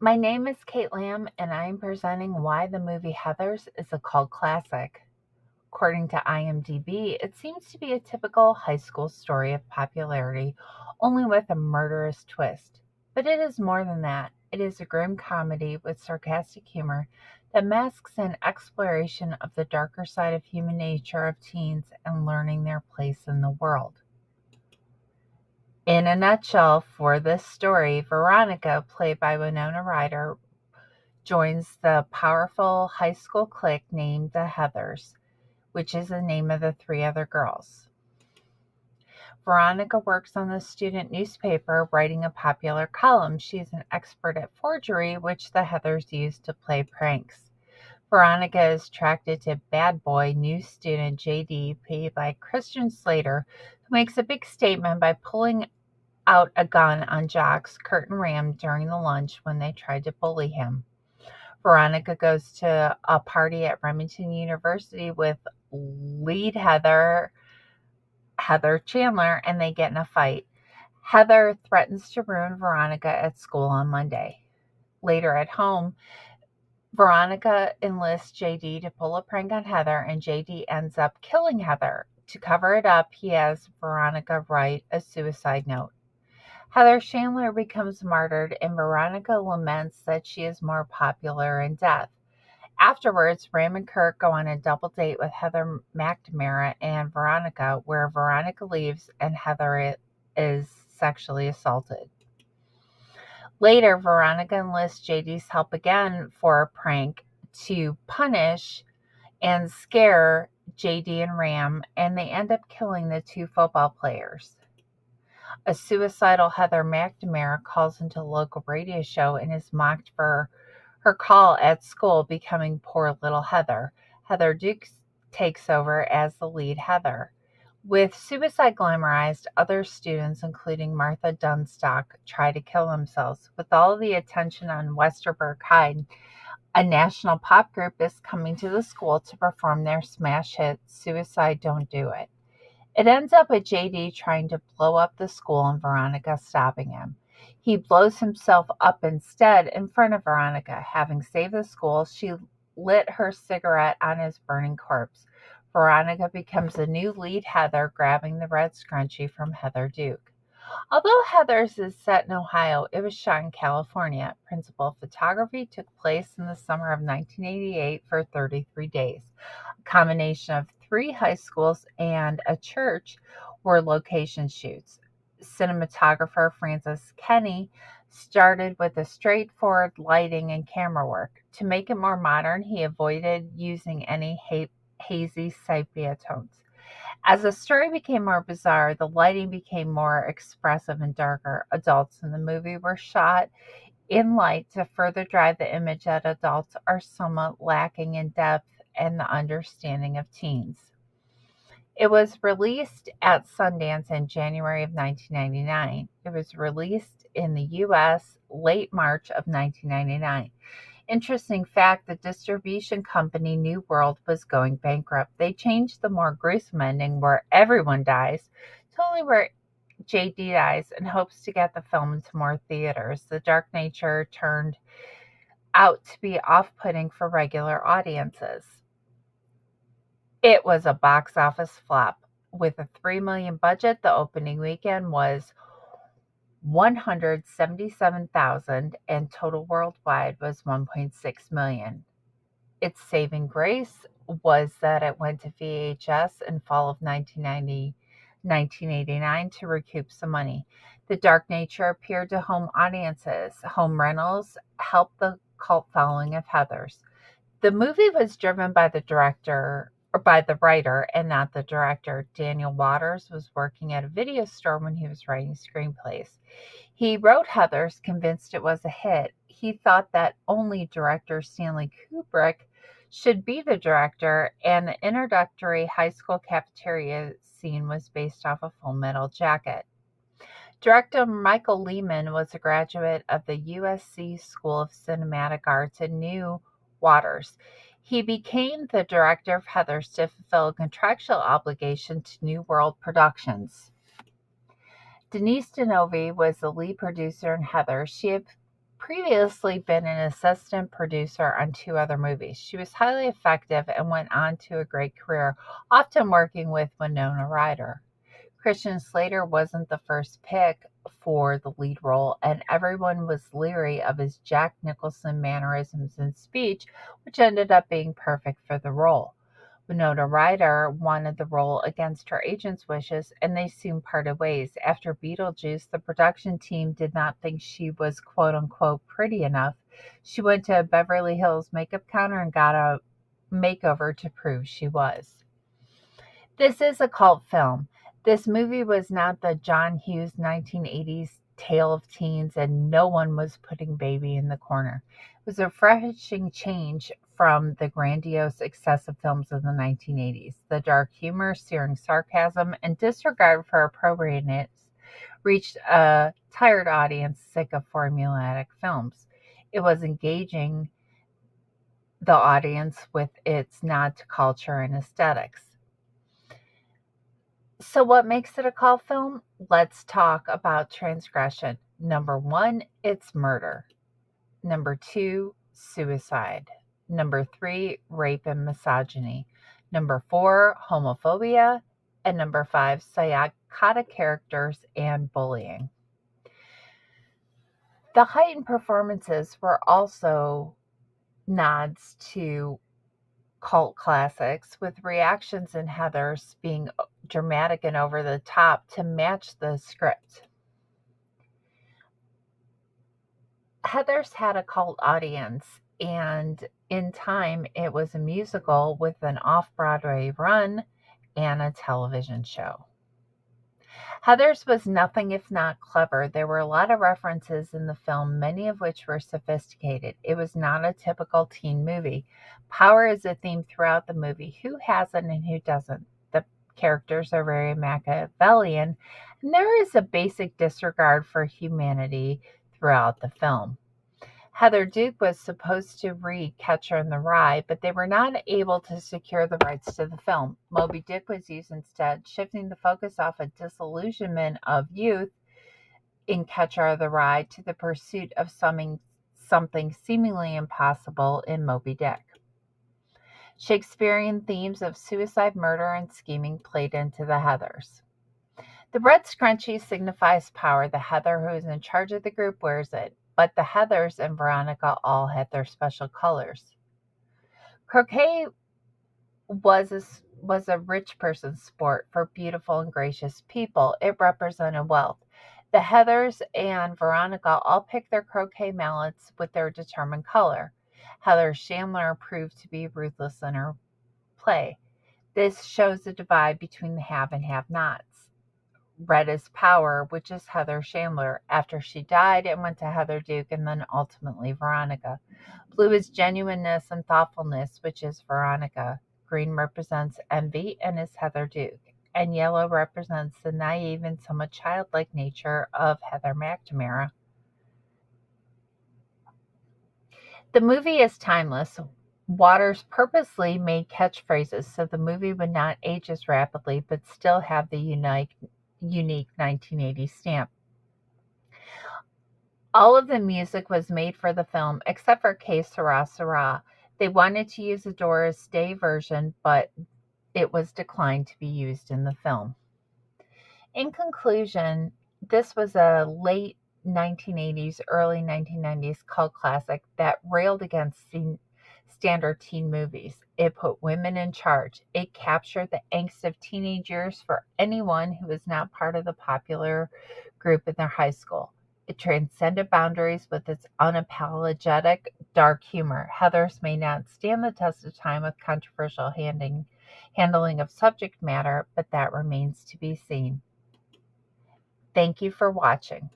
My name is Kate Lamb, and I'm presenting why the movie Heathers is a cult classic. According to IMDb, it seems to be a typical high school story of popularity, only with a murderous twist. But it is more than that. It is a grim comedy with sarcastic humor that masks an exploration of the darker side of human nature of teens and learning their place in the world. In a nutshell, for this story, Veronica, played by Winona Ryder, joins the powerful high school clique named the Heathers, which is the name of the three other girls. Veronica works on the student newspaper writing a popular column. She's an expert at forgery, which the Heathers use to play pranks. Veronica is attracted to bad boy new student JD, played by Christian Slater, who makes a big statement by pulling out a gun on jocks Kurt and Ram during the lunch when they tried to bully him. Veronica goes to a party at Remington University with lead Heather Chandler, and they get in a fight. Heather threatens to ruin Veronica at school on Monday. Later at home, Veronica enlists JD to pull a prank on Heather, and JD ends up killing Heather. To cover it up, he has Veronica write a suicide note. Heather Chandler becomes martyred, and Veronica laments that she is more popular in death. Afterwards, Ram and Kurt go on a double date with Heather McNamara and Veronica, where Veronica leaves and Heather is sexually assaulted. Later, Veronica enlists JD's help again for a prank to punish and scare JD and Ram, and they end up killing the two football players. A suicidal Heather McNamara calls into a local radio show and is mocked for her call at school, becoming poor little Heather. Heather Dukes takes over as the lead Heather. With suicide glamorized, other students, including Martha Dunstock, try to kill themselves. With all the attention on Westerberg High, a national pop group is coming to the school to perform their smash hit, Suicide Don't Do It. It ends up with JD trying to blow up the school and Veronica stopping him. He blows himself up instead in front of Veronica. Having saved the school, she lit her cigarette on his burning corpse. Veronica becomes the new lead Heather, grabbing the red scrunchie from Heather Duke. Although Heathers is set in Ohio, it was shot in California. Principal photography took place in the summer of 1988 for 33 days. A combination of three high schools and a church were location shoots. Cinematographer Francis Kenny started with a straightforward lighting and camera work. To make it more modern, he avoided using any hazy sepia tones. As the story became more bizarre, the lighting became more expressive and darker. Adults in the movie were shot in light to further drive the image that adults are somewhat lacking in depth and the understanding of teens. It was released at Sundance in January of 1999. It was released in the US late March of 1999. Interesting fact, the distribution company New World was going bankrupt. They changed the more gruesome ending where everyone dies to only where JD dies in hopes to get the film into more theaters. The dark nature turned out to be off putting for regular audiences. It was a box office flop. With a $3 million budget, the opening weekend was 177,000 and total worldwide was 1.6 million. Its saving grace was that it went to VHS in fall of 1989 to recoup some money. The dark nature appeared to home audiences. Home rentals helped the cult following of Heathers. The movie was driven by the director or by the writer and not the director. Daniel Waters was working at a video store when he was writing screenplays. He wrote Heathers, convinced it was a hit. He thought that only director Stanley Kubrick should be the director, and the introductory high school cafeteria scene was based off a Full Metal Jacket. Director Michael Lehman was a graduate of the USC School of Cinematic Arts and knew Waters. He became the director of Heathers to fulfill a contractual obligation to New World Productions. Denise Denovi was the lead producer in Heathers. She previously been an assistant producer on 2 other movies. She was highly effective and went on to a great career, often working with Winona Ryder. Christian Slater wasn't the first pick for the lead role, and everyone was leery of his Jack Nicholson mannerisms and speech, which ended up being perfect for the role. Winona Ryder wanted the role against her agent's wishes, and they soon parted ways. After Beetlejuice, the production team did not think she was quote unquote pretty enough. She went to a Beverly Hills makeup counter and got a makeover to prove she was. This is a cult film. This movie was not the John Hughes 1980s tale of teens, and no one was putting baby in the corner. It was a refreshing change from the grandiose, excessive films of the 1980s. The dark humor, searing sarcasm, and disregard for appropriateness reached a tired audience sick of formulaic films. It was engaging the audience with its nod to culture and aesthetics. So, what makes it a cult film? Let's talk about transgression. Number one, it's murder. Number two, suicide. Number three, rape and misogyny. Number four, homophobia. And number five, psychotic characters and bullying. The heightened performances were also nods to cult classics, with reactions in Heathers being dramatic and over the top to match the script. Heathers had a cult audience, and in time, it was a musical with an off Broadway run and a television show. Heathers was nothing if not clever. There were a lot of references in the film, many of which were sophisticated. It was not a typical teen movie. Power is a theme throughout the movie. Who has it and who doesn't? The characters are very Machiavellian, and there is a basic disregard for humanity throughout the film. Heather Duke was supposed to read Catcher in the Rye, but they were not able to secure the rights to the film. Moby Dick was used instead, shifting the focus off a disillusionment of youth in Catcher in the Rye to the pursuit of something seemingly impossible in Moby Dick. Shakespearean themes of suicide, murder, and scheming played into the Heathers. The red scrunchie signifies power. The Heather who is in charge of the group wears it, but the Heathers and Veronica all had their special colors. Croquet was a rich person's sport for beautiful and gracious people. It represented wealth. The Heathers and Veronica all picked their croquet mallets with their determined color. Heather Chandler proved to be ruthless in her play. This shows the divide between the have and have nots. Red is power, which is Heather Chandler. After she died, it went to Heather Duke and then ultimately Veronica. Blue is genuineness and thoughtfulness, which is Veronica. Green represents envy and is Heather Duke. And yellow represents the naive and somewhat childlike nature of Heather McNamara. The movie is timeless. Waters purposely made catchphrases so the movie would not age as rapidly but still have the unique 1980s stamp. All of the music was made for the film except for Que Sera Sera. They wanted to use a Doris Day version, but it was declined to be used in the film. In conclusion, this was a late 1980s, early 1990s cult classic that railed against standard teen movies. It put women in charge. It captured the angst of teenage years for anyone who was not part of the popular group in their high school. It transcended boundaries with its unapologetic dark humor. Heathers may not stand the test of time with controversial handling of subject matter, but that remains to be seen. Thank you for watching.